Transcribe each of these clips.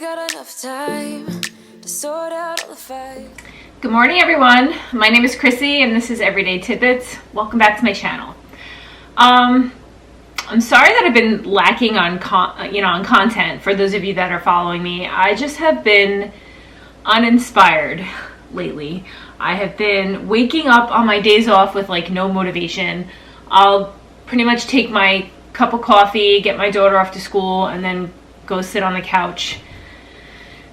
got enough time to sort out all the fight. Good morning, everyone. My name is Chrissy, and this is Everyday Tidbits. Welcome back to my channel. I'm sorry that I've been lacking on content. For those of you that are following me, I just have been uninspired lately. I have been waking up on my days off with like no motivation. I'll pretty much take my cup of coffee, get my daughter off to school, and then go sit on the couch.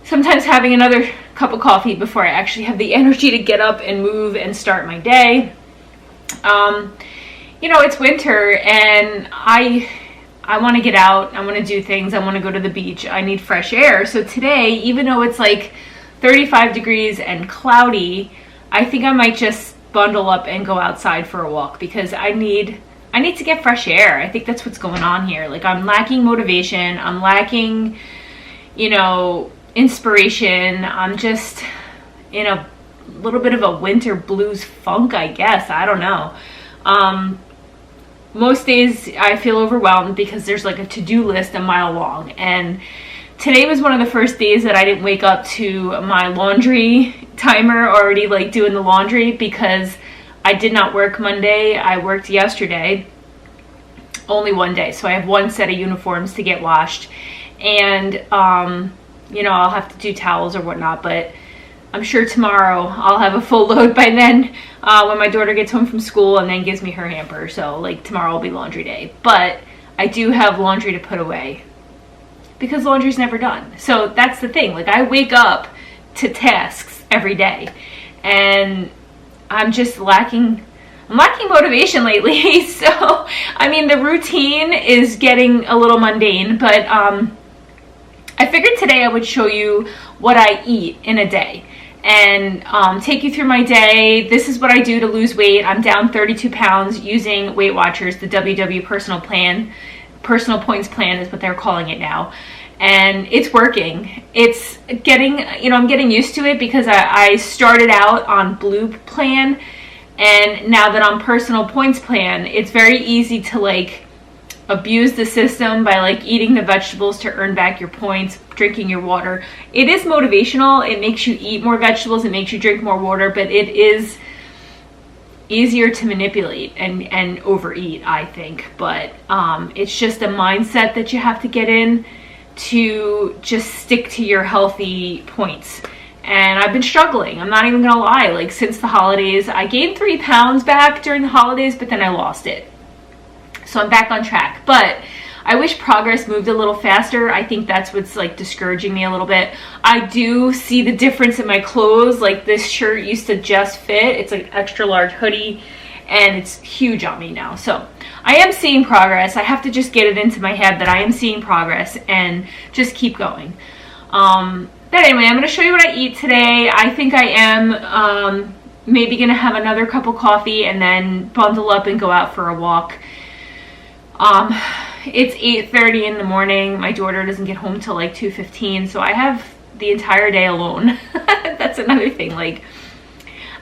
Sometimes having another cup of coffee before I actually have the energy to get up and move and start my day. It's winter and I want to get out. I want to do things. I want to go to the beach. I need fresh air. So today, even though it's like 35 degrees and cloudy, I think I might just bundle up and go outside for a walk because I need to get fresh air. I think that's what's going on here. Like, I'm lacking motivation. I'm lacking, inspiration. I'm just in a little bit of a winter blues funk, I guess. I don't know. Most days I feel overwhelmed because there's like a to-do list a mile long. And today was one of the first days that I didn't wake up to my laundry timer already like doing the laundry because I did not work Monday. I worked yesterday, only one day. So I have one set of uniforms to get washed. And, I'll have to do towels or whatnot, but I'm sure tomorrow I'll have a full load by then when my daughter gets home from school and then gives me her hamper. So like tomorrow will be laundry day. But I do have laundry to put away because laundry's never done. So that's the thing. Like, I wake up to tasks every day and I'm just lacking motivation lately. So, the routine is getting a little mundane, but I figured today I would show you what I eat in a day and take you through my day. This is what I do to lose weight. I'm down 32 pounds using Weight Watchers, the WW personal points plan is what they're calling it now. And it's working. It's getting, I'm getting used to it because I started out on Blue plan. And now that I'm personal points plan, it's very easy to like abuse the system by like eating the vegetables to earn back your points, drinking your water. It is motivational. It makes you eat more vegetables. It makes you drink more water, but it is easier to manipulate and overeat, I think. But it's just a mindset that you have to get in to just stick to your healthy points. And I've been struggling. I'm not even gonna lie. Like, since the holidays, I gained 3 pounds back during the holidays, but then I lost it. So I'm back on track. But I wish progress moved a little faster. I think that's what's like discouraging me a little bit. I do see the difference in my clothes. Like, this shirt used to just fit. It's like extra large hoodie and it's huge on me now. So I am seeing progress. I have to just get it into my head that I am seeing progress and just keep going. But anyway, I'm going to show you what I eat today. I think I am maybe going to have another cup of coffee and then bundle up and go out for a walk. It's 8:30 in the morning. My daughter doesn't get home till like 2:15, so I have the entire day alone. That's another thing. Like,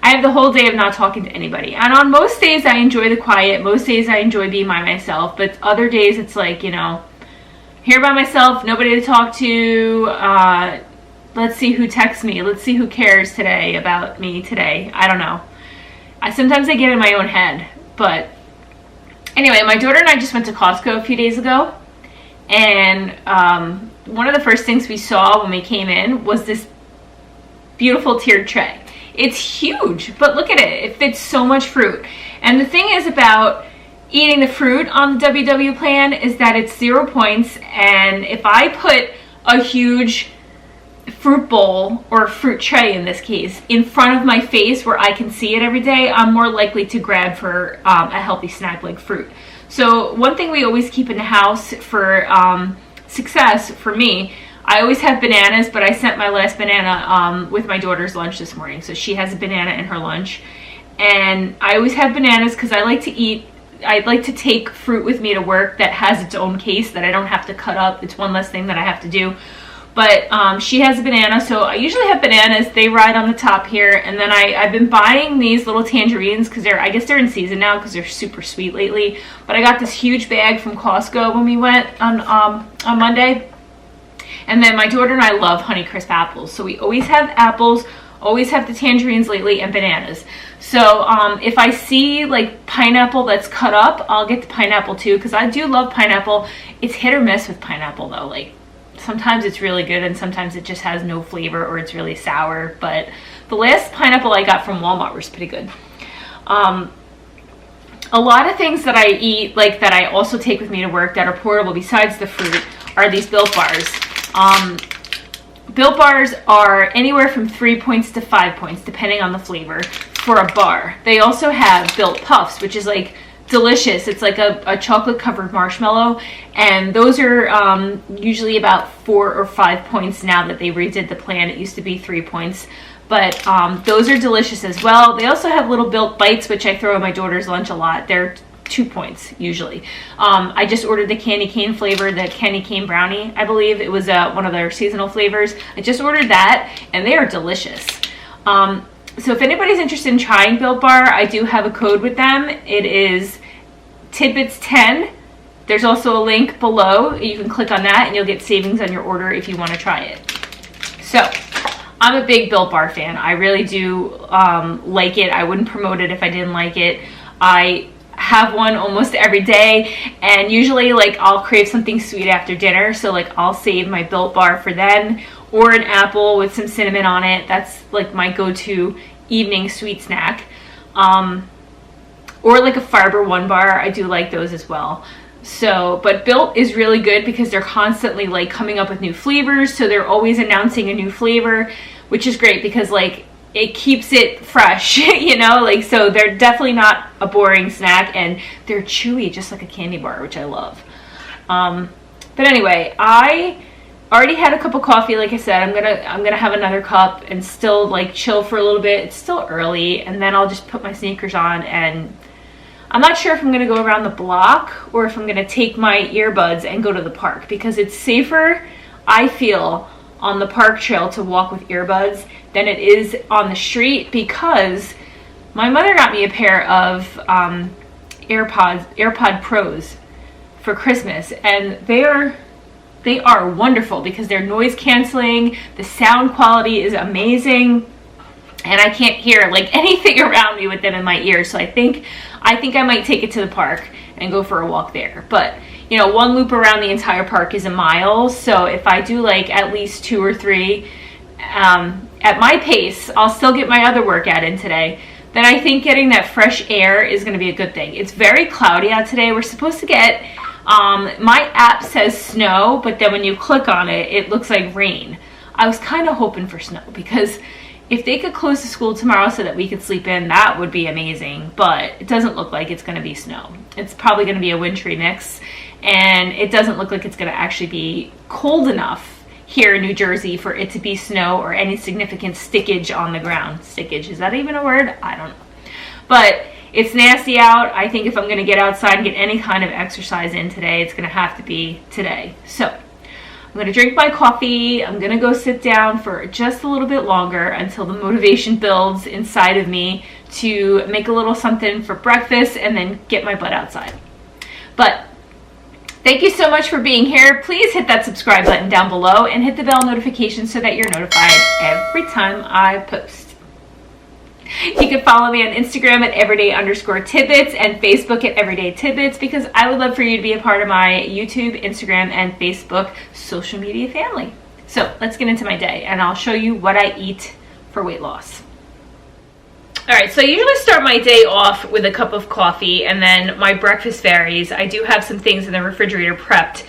I have the whole day of not talking to anybody. And on most days I enjoy the quiet. Most days I enjoy being by myself, but other days it's like, here by myself, nobody to talk to. Let's see who texts me. Let's see who cares today about me today. I don't know. Sometimes I get in my own head. But anyway, my daughter and I just went to Costco a few days ago. And one of the first things we saw when we came in was this beautiful tiered tray. It's huge, but look at it. It fits so much fruit. And the thing is about eating the fruit on the WW plan is that it's 0 points. And if I put a huge fruit bowl, or fruit tray in this case, in front of my face where I can see it every day, I'm more likely to grab for a healthy snack like fruit. So one thing we always keep in the house for success for me, I always have bananas, but I sent my last banana with my daughter's lunch this morning. So she has a banana in her lunch. And I always have bananas because I like to take fruit with me to work that has its own case that I don't have to cut up. It's one less thing that I have to do. But she has a banana, so I usually have bananas. They ride on the top here. And then I've been buying these little tangerines because I guess they're in season now because they're super sweet lately. But I got this huge bag from Costco when we went on Monday. And then my daughter and I love Honeycrisp apples. So we always have apples, always have the tangerines lately, and bananas. So if I see like pineapple that's cut up, I'll get the pineapple too, because I do love pineapple. It's hit or miss with pineapple though. Like sometimes it's really good and sometimes it just has no flavor or it's really sour. But the last pineapple I got from Walmart was pretty good. A lot of things that I eat, like that I also take with me to work that are portable besides the fruit, are these Built Bars. Built Bars are anywhere from 3 points to 5 points, depending on the flavor, for a bar. They also have Built Puffs, which is like delicious. It's like a chocolate covered marshmallow, and those are usually about 4 or 5 points now that they redid the plan. It used to be 3 points. But those are delicious as well. They also have little Built Bites, which I throw in my daughter's lunch a lot. They're 2 points usually. I just ordered the candy cane flavor, the candy cane brownie, I believe. It was one of their seasonal flavors. I just ordered that, and they are delicious. So if anybody's interested in trying Built Bar, I do have a code with them. It is Tidbits10. There's also a link below. You can click on that, and you'll get savings on your order if you want to try it. So I'm a big Built Bar fan. I really do like it. I wouldn't promote it if I didn't like it. I have one almost every day, and usually like I'll crave something sweet after dinner, so like I'll save my Built Bar for then, or an apple with some cinnamon on it. That's like my go-to evening sweet snack. Or like a Fiber One bar. I do like those as well. So, but Built is really good because they're constantly like coming up with new flavors, so they're always announcing a new flavor, which is great because like it keeps it fresh, you know, like, so they're definitely not a boring snack, and they're chewy just like a candy bar, which I love. But anyway, I already had a cup of coffee. Like I said, I'm gonna have another cup and still like chill for a little bit. It's still early, and then I'll just put my sneakers on, and I'm not sure if I'm gonna go around the block or if I'm gonna take my earbuds and go to the park, because it's safer, I feel, on the park trail to walk with earbuds than it is on the street, because my mother got me a pair of AirPod Pros for Christmas, and they are wonderful because they're noise canceling, the sound quality is amazing, and I can't hear like anything around me with them in my ears. So I think I might take it to the park and go for a walk there. But you know, one loop around the entire park is a mile, so if I do like at least 2 or 3 at my pace, I'll still get my other workout in today. Then I think getting that fresh air is going to be a good thing. It's very cloudy out today. We're supposed to get, my app says snow, but then when you click on it, it looks like rain. I was kind of hoping for snow, because if they could close the school tomorrow so that we could sleep in, that would be amazing. But it doesn't look like it's going to be snow. It's probably going to be a wintry mix, and it doesn't look like it's going to actually be cold enough here in New Jersey for it to be snow or any significant stickage on the ground. Stickage, is that even a word? I don't know. But it's nasty out. I think if I'm going to get outside and get any kind of exercise in today, it's going to have to be today. So I'm going to drink my coffee. I'm going to go sit down for just a little bit longer until the motivation builds inside of me to make a little something for breakfast and then get my butt outside. But thank you so much for being here. Please hit that subscribe button down below and hit the bell notification so that you're notified every time I post. You can follow me on Instagram at everyday_tidbits and Facebook at everydaytidbits, because I would love for you to be a part of my YouTube, Instagram, and Facebook social media family. So let's get into my day, and I'll show you what I eat for weight loss. All right, so I usually start my day off with a cup of coffee, and then my breakfast varies. I do have some things in the refrigerator prepped,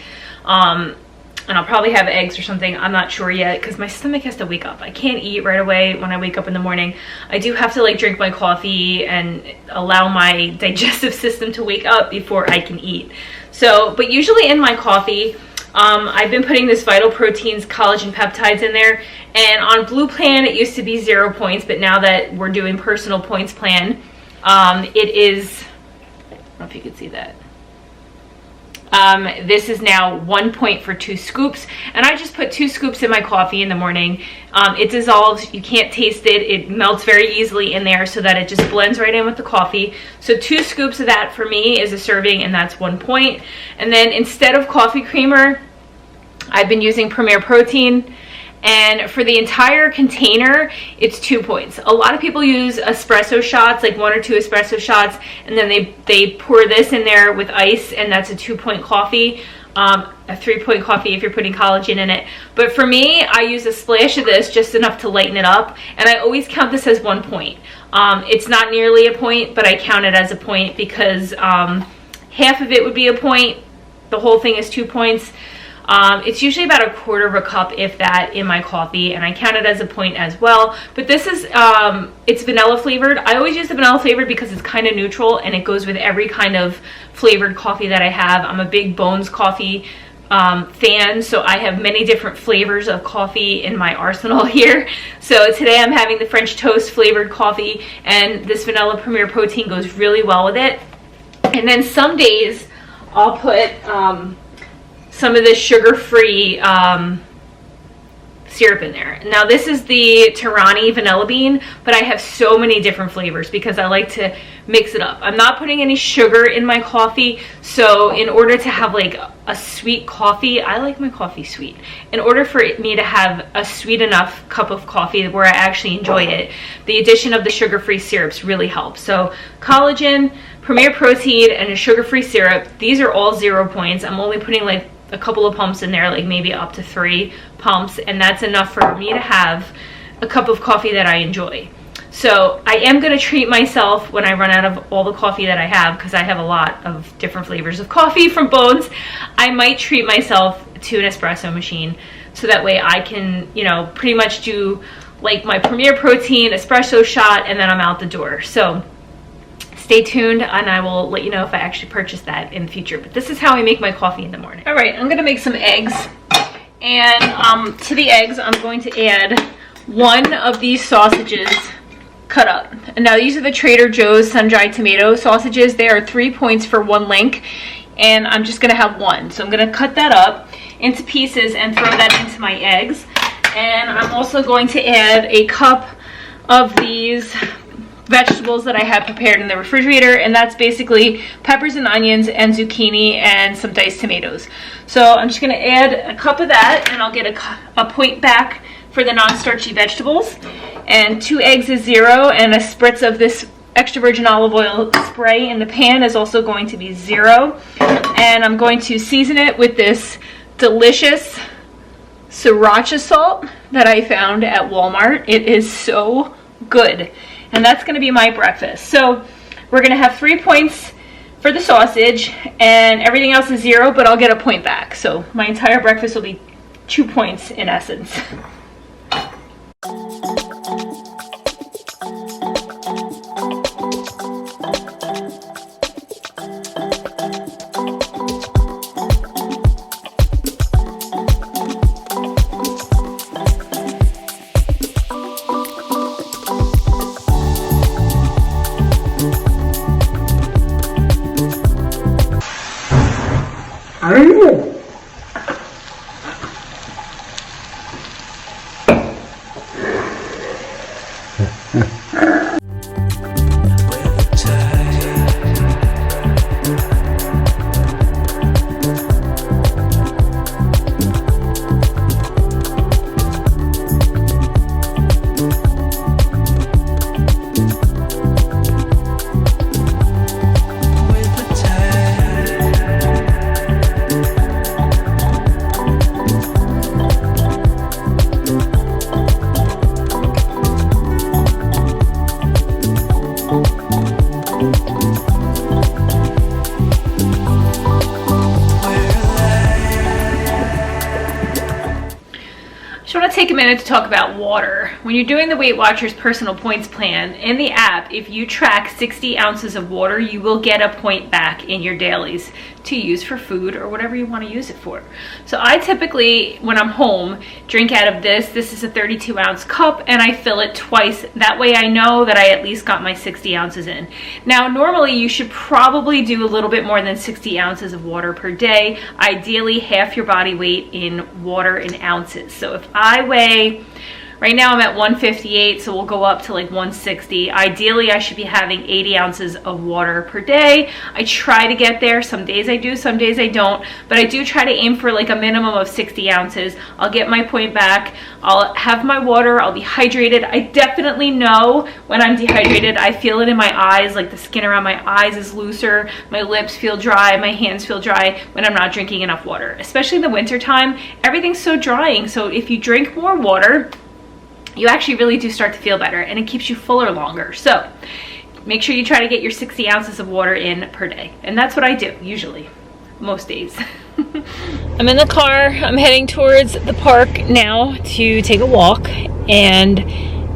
and I'll probably have eggs or something. I'm not sure yet, because my stomach has to wake up. I can't eat right away when I wake up in the morning. I do have to like drink my coffee and allow my digestive system to wake up before I can eat. So, but usually in my coffee, I've been putting this Vital Proteins collagen peptides in there, and on Blue Plan it used to be 0 points, but now that we're doing personal points plan, it is, I don't know if you can see that. This is now 1 point for 2 scoops, and I just put 2 scoops in my coffee in the morning. It dissolves, you can't taste it, it melts very easily in there so that it just blends right in with the coffee. So 2 scoops of that for me is a serving, and that's 1 point. And then instead of coffee creamer, I've been using Premier Protein, and for the entire container, it's 2 points. A lot of people use espresso shots, like 1 or 2 espresso shots, and then they pour this in there with ice, and that's a 2-point coffee. A 3-point coffee if you're putting collagen in it. But for me, I use a splash of this, just enough to lighten it up, and I always count this as 1 point. It's not nearly a point, but I count it as a point because half of it would be a point. The whole thing is 2 points. It's usually about 1/4 of a cup, if that, in my coffee, and I count it as a point as well. But this is, it's vanilla flavored. I always use the vanilla flavored because it's kind of neutral and it goes with every kind of flavored coffee that I have. I'm a big Bones coffee fan, so I have many different flavors of coffee in my arsenal here. So today I'm having the French toast flavored coffee, and this vanilla Premier Protein goes really well with it. And then some days I'll put some of this sugar-free syrup in there. Now this is the Tirani vanilla bean, but I have so many different flavors because I like to mix it up. I'm not putting any sugar in my coffee, so in order to have like a sweet coffee, I like my coffee sweet. In order for me to have a sweet enough cup of coffee where I actually enjoy it, the addition of the sugar-free syrups really helps. So collagen, Premier Protein, and a sugar-free syrup, these are all 0 points. I'm only putting like a couple of pumps in there, like maybe up to 3 pumps, and that's enough for me to have a cup of coffee that I enjoy. So I am going to treat myself when I run out of all the coffee that I have, because I have a lot of different flavors of coffee from Bones. I might treat myself to an espresso machine, so that way I can, you know, pretty much do like my Premier Protein espresso shot, and then I'm out the door. So stay tuned, and I will let you know if I actually purchase that in the future. But this is how I make my coffee in the morning. All right, I'm gonna make some eggs. And to the eggs, I'm going to add 1 of these sausages cut up. And now these are the Trader Joe's sun-dried tomato sausages. They are 3 points for 1 link. And I'm just gonna have 1. So I'm gonna cut that up into pieces and throw that into my eggs. And I'm also going to add a cup of these vegetables that I have prepared in the refrigerator, and that's basically peppers and onions and zucchini and some diced tomatoes. So I'm just going to add a cup of that, and I'll get a point back for the non-starchy vegetables. And 2 eggs is 0, and a spritz of this extra virgin olive oil spray in the pan is also going to be 0. And I'm going to season it with this delicious sriracha salt that I found at Walmart. It is so good. And that's going to be my breakfast. So we're going to have 3 points for the sausage, and everything else is 0, but I'll get a point back. So my entire breakfast will be 2 points in essence. Take a minute to talk about water. When you're doing the Weight Watchers personal points plan in the app, if you track 60 ounces of water, you will get a point back in your dailies to use for food or whatever you want to use it for. So I typically, when I'm home, drink out of this. This is a 32-ounce cup, and I fill it twice. That way I know that I at least got my 60 ounces in. Now, normally you should probably do a little bit more than 60 ounces of water per day. Ideally, half your body weight in water in ounces. So if I weigh Right now I'm at 158, so we'll go up to like 160. Ideally, I should be having 80 ounces of water per day. I try to get there. Some days I do, some days I don't, but I do try to aim for like a minimum of 60 ounces. I'll get my point back. I'll have my water. I'll be hydrated. I definitely know when I'm dehydrated. I feel it in my eyes, like the skin around my eyes is looser. My lips feel dry. My hands feel dry when I'm not drinking enough water, especially in the winter time. Everything's so drying. So if you drink more water, you actually really do start to feel better, and it keeps you fuller longer. So make sure you try to get your 60 ounces of water in per day. And that's what I do usually, most days. I'm in the car. I'm heading towards the park now to take a walk, and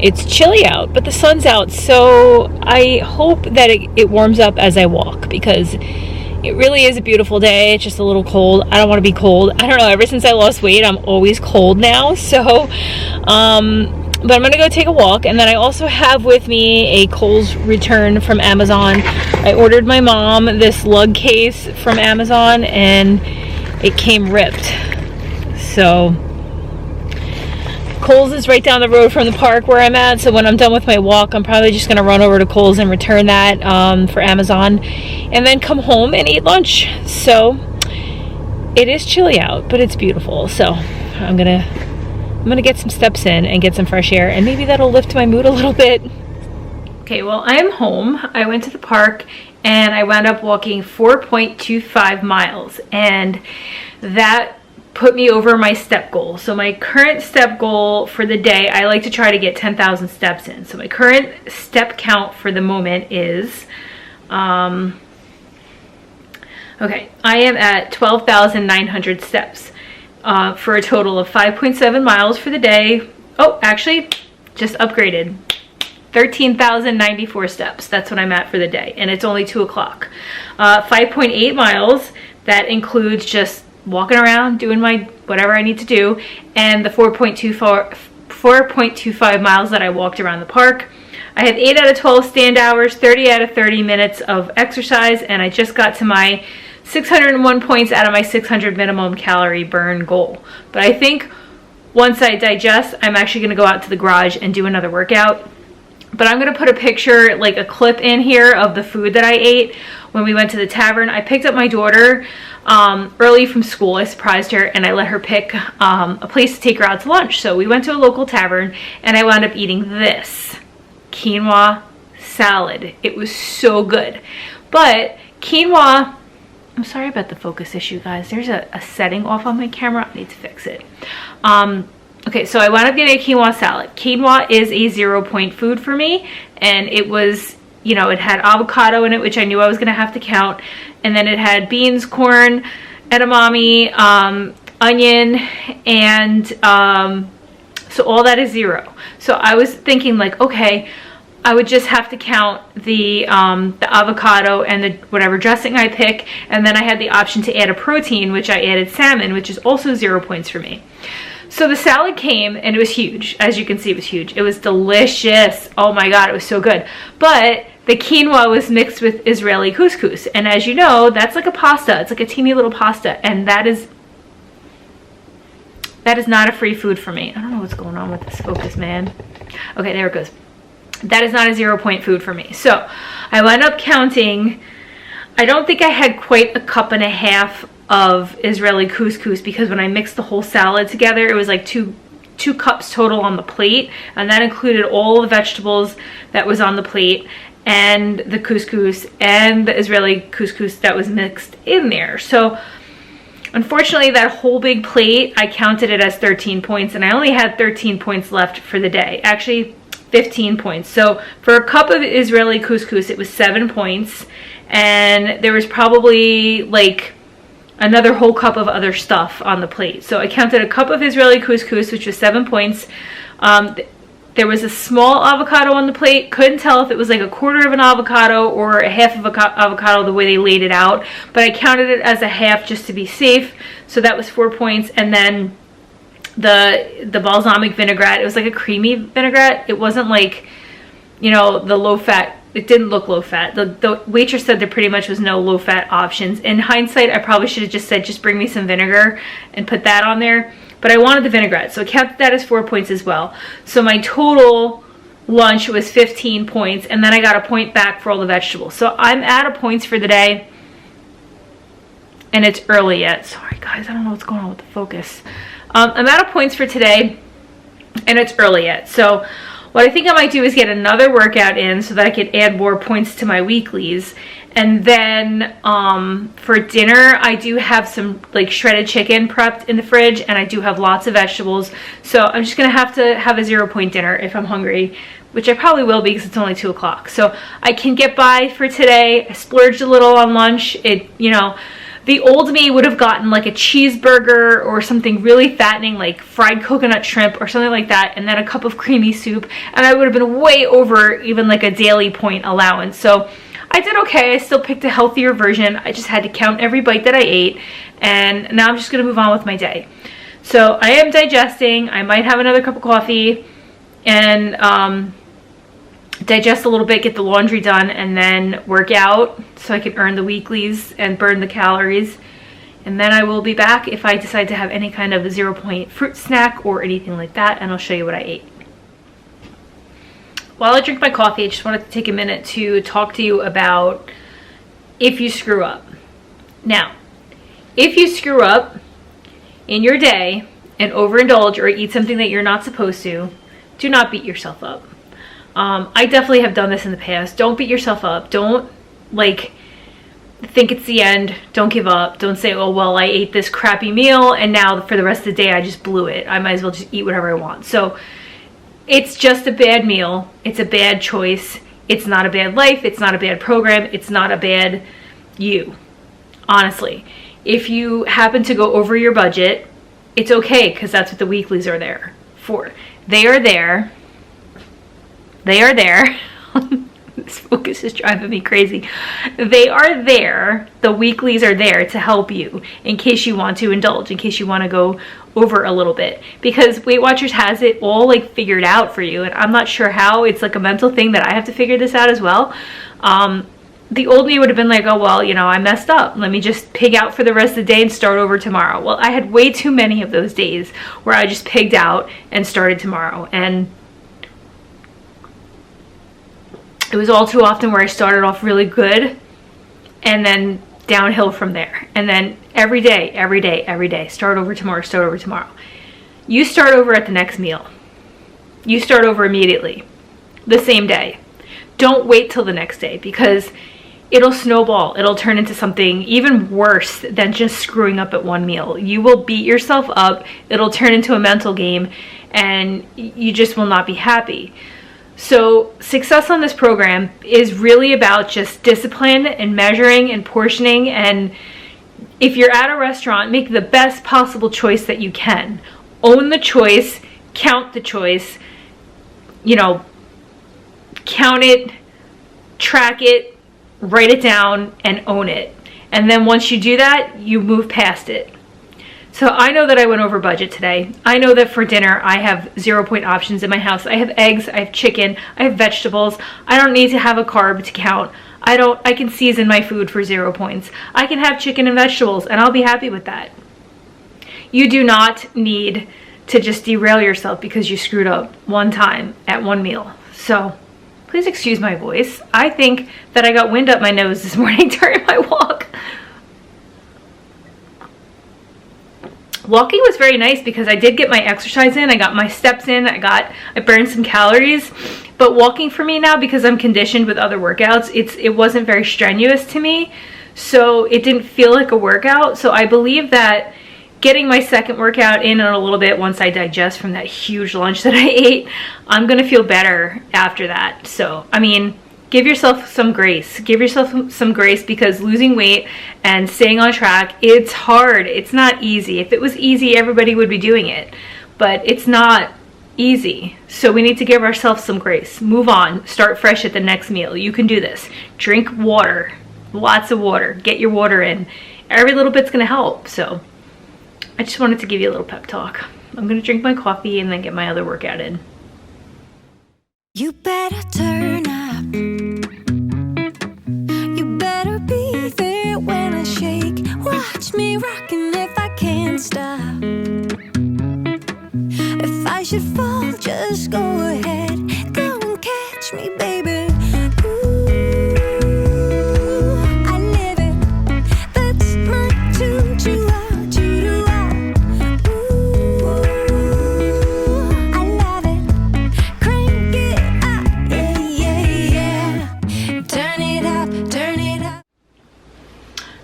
it's chilly out, but the sun's out. So I hope that it warms up as I walk, because it really is a beautiful day. It's just a little cold. I don't want to be cold. I don't know, ever since I lost weight, I'm always cold now. So, but I'm going to go take a walk. And then I also have with me a Kohl's return from Amazon. I ordered my mom this lug case from Amazon, and it came ripped. So Kohl's is right down the road from the park where I'm at, so when I'm done with my walk, I'm probably just going to run over to Kohl's and return that for Amazon, and then come home and eat lunch. So it is chilly out, but it's beautiful. So I'm gonna get some steps in and get some fresh air, and maybe that'll lift my mood a little bit. Okay, well, I am home. I went to the park and I wound up walking 4.25 miles, and that put me over my step goal. So my current step goal for the day, I like to try to get 10,000 steps in. So my current step count for the moment is, okay, I am at 12,900 steps for a total of 5.7 miles for the day. Oh, actually, just upgraded. 13,094 steps. That's what I'm at for the day, and it's only 2 o'clock. 5.8 miles. That includes just walking around, doing my whatever I need to do, and the 4.25 miles that I walked around the park. I had 8 out of 12 stand hours, 30 out of 30 minutes of exercise, and I just got to my 601 points out of my 600 minimum calorie burn goal. But I think once I digest, I'm actually going to go out to the garage and do another workout. But I'm going to put a picture, like a clip in here of the food that I ate when we went to the tavern. I picked up my daughter early from school. I surprised her, and I let her pick a place to take her out to lunch. So we went to a local tavern, and I wound up eating this quinoa salad. It was so good. But quinoa, I'm sorry about the focus issue, guys. There's a setting off on my camera. I need to fix it. Okay, so I wound up getting a quinoa salad. Quinoa is a 0-point food for me, and it was, you know, it had avocado in it, which I knew I was going to have to count, and then it had beans, corn, edamame, onion, and so all that is 0. So I was thinking, like, okay, I would just have to count the avocado and the whatever dressing I pick, and then I had the option to add a protein, which I added salmon, which is also 0 points for me. So the salad came, and it was huge. As you can see, it was huge. It was delicious. Oh my God, it was so good. But the quinoa was mixed with Israeli couscous. And as you know, that's like a pasta. It's like a teeny little pasta. And that is not a free food for me. I don't know what's going on with this focus, man. Okay, there it goes. That is not a 0-point food for me. So I wound up counting, I don't think I had quite a cup and a half of Israeli couscous, because when I mixed the whole salad together, it was like two cups total on the plate, and that included all the vegetables that was on the plate, and the couscous, and the Israeli couscous that was mixed in there. So unfortunately, that whole big plate, I counted it as 13 points, and I only had 13 points left for the day. Actually, 15 points. So for a cup of Israeli couscous, it was 7 points, and there was probably like another whole cup of other stuff on the plate. So I counted a cup of Israeli couscous, which was 7 points. There was a small avocado on the plate. Couldn't tell if it was like a quarter of an avocado or a half of an avocado the way they laid it out, but I counted it as a half just to be safe. So that was 4 points. And then the balsamic vinaigrette, it was like a creamy vinaigrette. It wasn't like, you know, the low fat. It didn't look low fat. The waitress said there pretty much was no low fat options. In hindsight, I probably should have just said, just bring me some vinegar and put that on there. but I wanted the vinaigrette, so I kept that as 4 points as well. So my total lunch was 15 points, and then I got a point back for all the vegetables. So I'm out of points for the day, and it's early yet. Sorry guys, I don't know what's going on with the focus. I'm out of points for today, and it's early yet. So what I think I might do is get another workout in so that I could add more points to my weeklies. And then for dinner, I do have some like shredded chicken prepped in the fridge, and I do have lots of vegetables. So I'm just gonna have to have a 0-point dinner if I'm hungry, which I probably will because it's only 2 o'clock. So I can get by for today. I splurged a little on lunch. You know, the old me would have gotten like a cheeseburger or something really fattening, like fried coconut shrimp or something like that, and then a cup of creamy soup, and I would have been way over even like a daily point allowance. So I did okay. I still picked a healthier version. I just had to count every bite that I ate, and now I'm just gonna move on with my day. So I am digesting. I might have another cup of coffee and digest a little bit, get the laundry done, and then work out so I can earn the weeklies and burn the calories. And then I will be back if I decide to have any kind of a 0-point fruit snack or anything like that, and I'll show you what I ate. While I drink my coffee, I just wanted to take a minute to talk to you about if you screw up. Now, if you screw up in your day and overindulge or eat something that you're not supposed to, do not beat yourself up. I definitely have done this in the past. Don't beat yourself up. Don't like think it's the end. Don't give up. Don't say, oh, well, I ate this crappy meal and now for the rest of the day I just blew it. I might as well just eat whatever I want. So it's just a bad meal. It's a bad choice. It's not a bad life. It's not a bad program. It's not a bad you. Honestly, if you happen to go over your budget, it's okay because that's what the weeklies are there for. They are there. They are there. This focus is driving me crazy. They are there. The weeklies are there to help you in case you want to indulge, in case you want to go over a little bit, because Weight Watchers has it all like figured out for you, and I'm not sure how. It's like a mental thing that I have to figure this out as well. The old me would have been like, oh, well, you know, I messed up. Let me just pig out for the rest of the day and start over tomorrow. Well, I had way too many of those days where I just pigged out and started tomorrow, and it was all too often where I started off really good and then downhill from there. And then every day, start over tomorrow. You start over at the next meal. You start over immediately, the same day. Don't wait till the next day because it'll snowball. It'll turn into something even worse than just screwing up at one meal. You will beat yourself up. It'll turn into a mental game and you just will not be happy. So success on this program is really about just discipline and measuring and portioning, and if you're at a restaurant, make the best possible choice that you can. Own the choice, count the choice, you know, count it, track it, write it down, and own it. And then once you do that, you move past it. So I know that I went over budget today. I know that for dinner I have 0-point options in my house. I have eggs, I have chicken, I have vegetables. I don't need to have a carb to count. I can season my food for 0 points. I can have chicken and vegetables and I'll be happy with that. You do not need to just derail yourself because you screwed up one time at one meal. So please excuse my voice. I think that I got wind up my nose this morning during my walk. Walking was very nice because I did get my exercise in, I got my steps in, I burned some calories. But walking for me now, because I'm conditioned with other workouts, it wasn't very strenuous to me. So it didn't feel like a workout. So I believe that getting my second workout in a little bit once I digest from that huge lunch that I ate, I'm gonna feel better after that. So, I mean, give yourself some grace. Give yourself some grace because losing weight and staying on track, it's hard. It's not easy. If it was easy, everybody would be doing it. But it's not easy. So we need to give ourselves some grace. Move on. Start fresh at the next meal. You can do this. Drink water. Lots of water. Get your water in. Every little bit's going to help. So I just wanted to give you a little pep talk. I'm going to drink my coffee and then get my other workout in. You better turn up. Watch me rockin' if I can't stop. should fall, just go ahead. Go and catch me, baby. Ooh, I live it. That's my tune, choo-ah. Ooh, I love it. Crank it up, yeah. Turn it up, turn it up.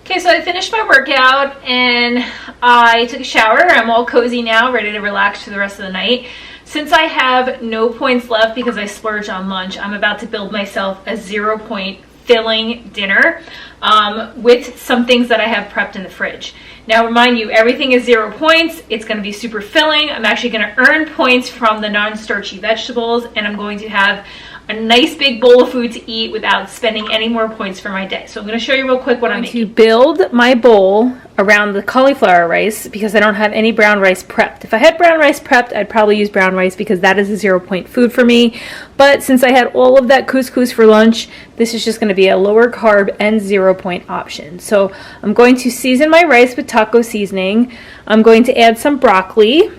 Okay, so I finished my workout and I took a shower. I'm all cozy now, ready to relax for the rest of the night. Since I have no points left because I splurged on lunch, I'm about to build myself a 0-point filling dinner with some things that I have prepped in the fridge. Now, remind you, everything is 0 points. It's going to be super filling. I'm actually going to earn points from the non-starchy vegetables, and I'm going to have a nice big bowl of food to eat without spending any more points for my day. So I'm going to show you real quick what I'm making. To build my bowl around the cauliflower rice because I don't have any brown rice prepped. If I had brown rice prepped, I'd probably use brown rice because that is a 0-point food for me. But since I had all of that couscous for lunch, this is just going to be a lower carb and 0-point option. So I'm going to season my rice with taco seasoning. I'm going to add some broccoli.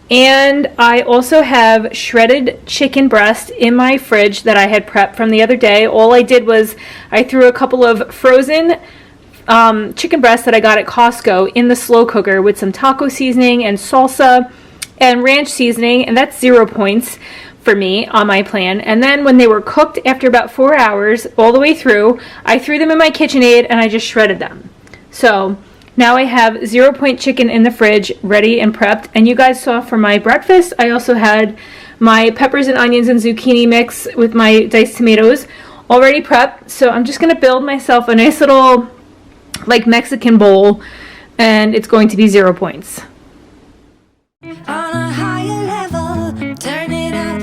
And I also have shredded chicken breast in my fridge that I had prepped from the other day. All I did was I threw a couple of frozen chicken breasts that I got at Costco in the slow cooker with some taco seasoning and salsa and ranch seasoning, and that's 0 points for me on my plan. And then when they were cooked after about 4 hours all the way through, I threw them in my KitchenAid and I just shredded them. So now I have 0-point chicken in the fridge, ready and prepped. And you guys saw for my breakfast, I also had my peppers and onions and zucchini mix with my diced tomatoes already prepped. So I'm just going to build myself a nice little like Mexican bowl, and it's going to be 0 points. On a higher level, turn it up,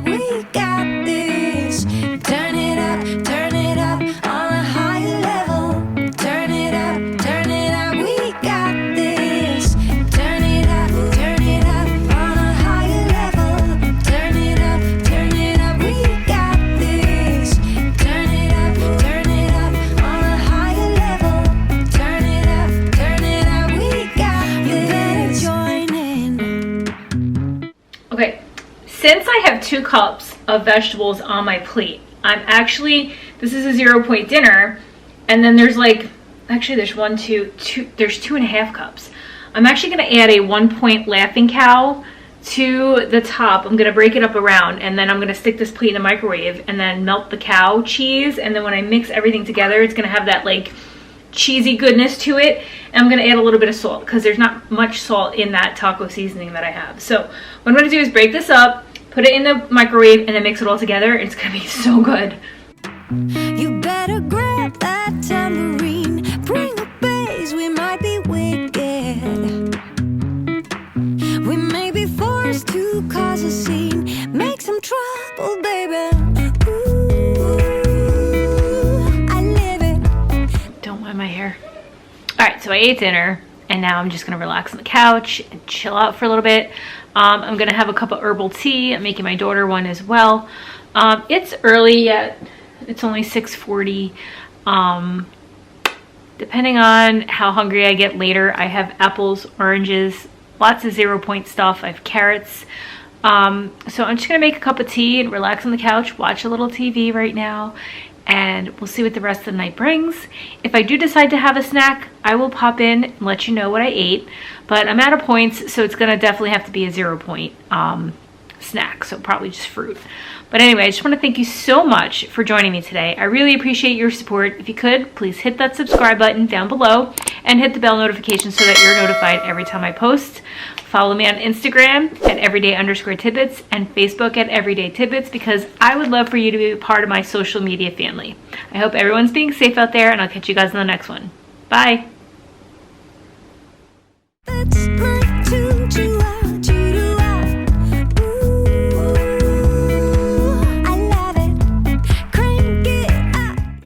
we got this. Turn it up, on a higher level. Turn it up, we got this. Turn it up, on a higher level. Turn it up, we got this. Turn it up, on a higher level. Turn it up, we got this. You better join in. Okay, since I have 2 cups of vegetables on my plate, this is a 0-point dinner, and then there's there's 2.5 cups. I'm actually going to add a 1-point Laughing Cow to the top. I'm going to break it up around, and then I'm going to stick this plate in the microwave and then melt the cow cheese, and then when I mix everything together, it's going to have that like cheesy goodness to it. And I'm going to add a little bit of salt because there's not much salt in that taco seasoning that I have. So what I'm going to do is break this up, put it in the microwave, and then mix it all together. It's going to be so good. You better grab that tambourine, bring a bass, we might be wicked. We may be forced to cause a scene, make some trouble, baby. Ooh, I live it. Don't mind my hair. Alright, so I ate dinner, and now I'm just going to relax on the couch and chill out for a little bit. I'm going to have a cup of herbal tea. I'm making my daughter one as well. It's early yet. It's only 6:40. Depending on how hungry I get later, I have apples, oranges, lots of 0-point stuff. I have carrots. So I'm just going to make a cup of tea and relax on the couch, watch a little TV right now, and we'll see what the rest of the night brings. If I do decide to have a snack, I will pop in and let you know what I ate. But I'm out of points, so it's going to definitely have to be a 0-point snack, so probably just fruit. But anyway, I just want to thank you so much for joining me today. I really appreciate your support. If you could, please hit that subscribe button down below and hit the bell notification so that you're notified every time I post. Follow me on Instagram at everyday_tidbits and Facebook at everydaytidbits because I would love for you to be a part of my social media family. I hope everyone's being safe out there, and I'll catch you guys in the next one. Bye.